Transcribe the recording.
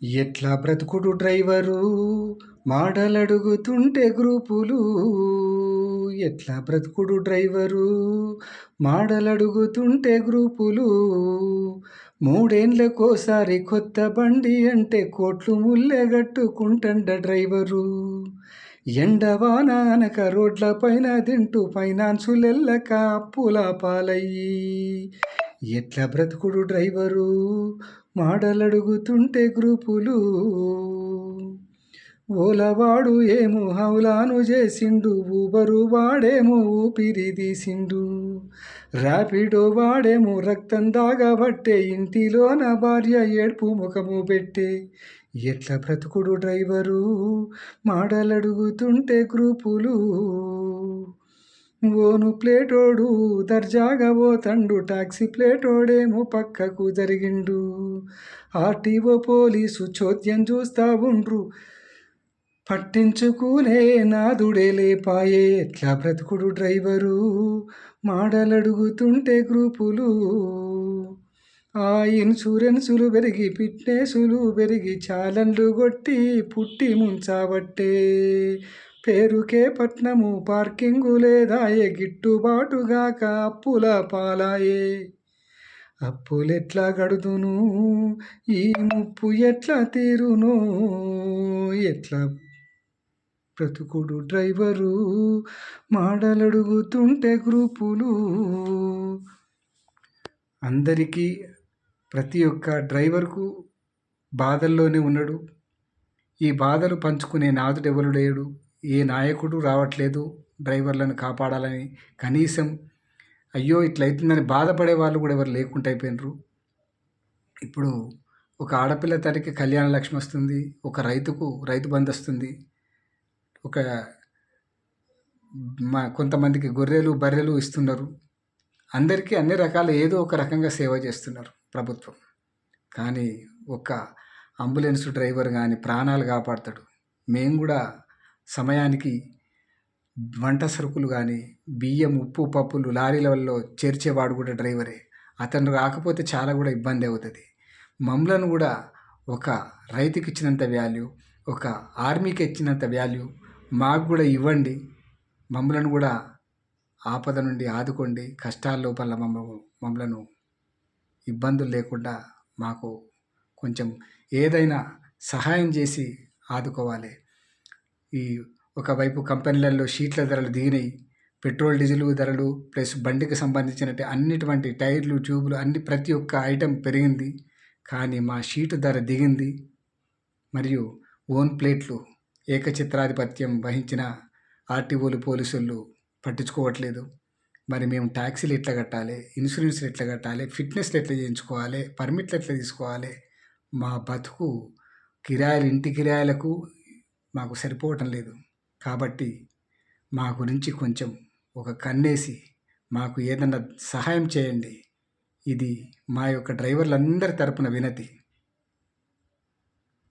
ఎట్లా బ్రతుకుడు డ్రైవరు మాటలడుగుతుంటే గ్రూపులు. ఎట్లా బ్రతుకుడు డ్రైవరు మాటలడుగుతుంటే గ్రూపులు. మూడేండ్లకోసారి కొత్త బండి అంటే కోట్లు ముల్లెగట్టుకుంటండ డ్రైవరు. ఎండవాన అనక రోడ్ల పైన తింటూ ఫైనాన్సులెల్లక అప్పుల పాలయ్యి. ఎట్లా బ్రతుకుడు డ్రైవరు మాటలడుగుతుంటే గ్రూపులు. ఓలవాడు ఏమో హౌలాను చేసిండు, ఊబరు వాడేమో ఊపిరి తీసిండు, ర్యాపిడో వాడేమో రక్తం దాగబట్టే, ఇంటిలోన భార్య ఏడ్పు ముఖము పెట్టే. ఎట్లా బ్రతుకుడు డ్రైవరు మాటలడుగుతుంటే గ్రూపులు. ఓను ప్లేటోడు దర్జాగా పోతండు, టాక్సీ ప్లేటోడేమో పక్కకు జరిగిండు, ఆర్టీఓ పోలీసు చోద్యం చూస్తా ఉండ్రు, పట్టించుకునే నాదుడే లేపాయే. ఎట్లా బ్రతుకుడు డ్రైవరు మాటలడుగుతుంటే గ్రూపులు. ఆ ఇన్సూరెన్సులు పెరిగి ఫిట్నెసులు పెరిగి చాలన్లు కొట్టి పుట్టి ముంచాబట్టే, పేరుకే పట్నము పార్కింగు లేదాయే, గిట్టుబాటుగాక అప్పుల పాలాయే. అప్పులెట్లా గడుదును, ఈ ముప్పు ఎట్లా తీరును, ఎట్లా బ్రతుకుడు డ్రైవరు మాటలడుగుతుంటే గ్రూపులు. అందరికీ ప్రతి ఒక్క డ్రైవర్కు బాధల్లోనే ఉన్నాడు. ఈ బాధలు పంచుకునే నాదుడు ఎవరు లేడు. ఏ నాయకుడు రావట్లేదు డ్రైవర్లను కాపాడాలని. కనీసం అయ్యో ఇట్లయితుందని బాధపడే వాళ్ళు కూడా ఎవరు లేకుండా అయిపోయినారు. ఇప్పుడు ఒక ఆడపిల్ల తల్లికి కళ్యాణ లక్ష్మి వస్తుంది, ఒక రైతుకు రైతు బంధు వస్తుంది, ఒక కొంతమందికి గొర్రెలు బర్రెలు ఇస్తున్నారు. అందరికీ అన్ని రకాల ఏదో ఒక రకంగా సేవ చేస్తున్నారు ప్రభుత్వం. కానీ ఒక అంబులెన్స్ డ్రైవర్ కానీ ప్రాణాలు కాపాడతాడు. మేము కూడా సమయానికి వంట సరుకులు కానీ బియ్యం ఉప్పు పప్పులు లారీలలో చేర్చేవాడు కూడా డ్రైవరే. అతను రాకపోతే చాలా కూడా ఇబ్బంది అవుతుంది. మమ్మలను కూడా ఒక రైతుకి ఇచ్చినంత వాల్యూ, ఒక ఆర్మీకి ఇచ్చినంత వాల్యూ మాకు కూడా ఇవ్వండి. మమ్మలను కూడా ఆపద నుండి ఆదుకోండి. కష్టాల లోపల మమ్మలను ఇబ్బందులు లేకుండా మాకు కొంచెం ఏదైనా సహాయం చేసి ఆదుకోవాలి. ఈ ఒకవైపు కంపెనీలలో షీట్ల ధరలు దిగినాయి, పెట్రోల్ డీజిల్ ధరలు ప్లస్ బండికి సంబంధించినట్టు అన్నిటువంటి టైర్లు ట్యూబులు అన్ని ప్రతి ఒక్క ఐటెం పెరిగింది. కానీ మా షీటు ధర దిగింది. మరియు ఓన్ ప్లేట్లు ఏకచిత్రాధిపత్యం వహించిన ఆర్టీఓలు పోలీసులు పట్టించుకోవట్లేదు. మరి మేము ట్యాక్సీలు ఎట్లా కట్టాలి, ఇన్సూరెన్స్లు ఎట్లా కట్టాలి, ఫిట్నెస్లు ఎట్లా చేయించుకోవాలి, పర్మిట్లు ఎట్లా తీసుకోవాలి? మా బతుకు కిరాయిలు, ఇంటి కిరాయిలకు మాకు సరిపోవటం లేదు. కాబట్టి మా గురించి కొంచెం ఒక కన్నేసి మాకు ఏదన్నా సహాయం చేయండి. ఇది మా యొక్క డ్రైవర్లందరి తరపున వినతి.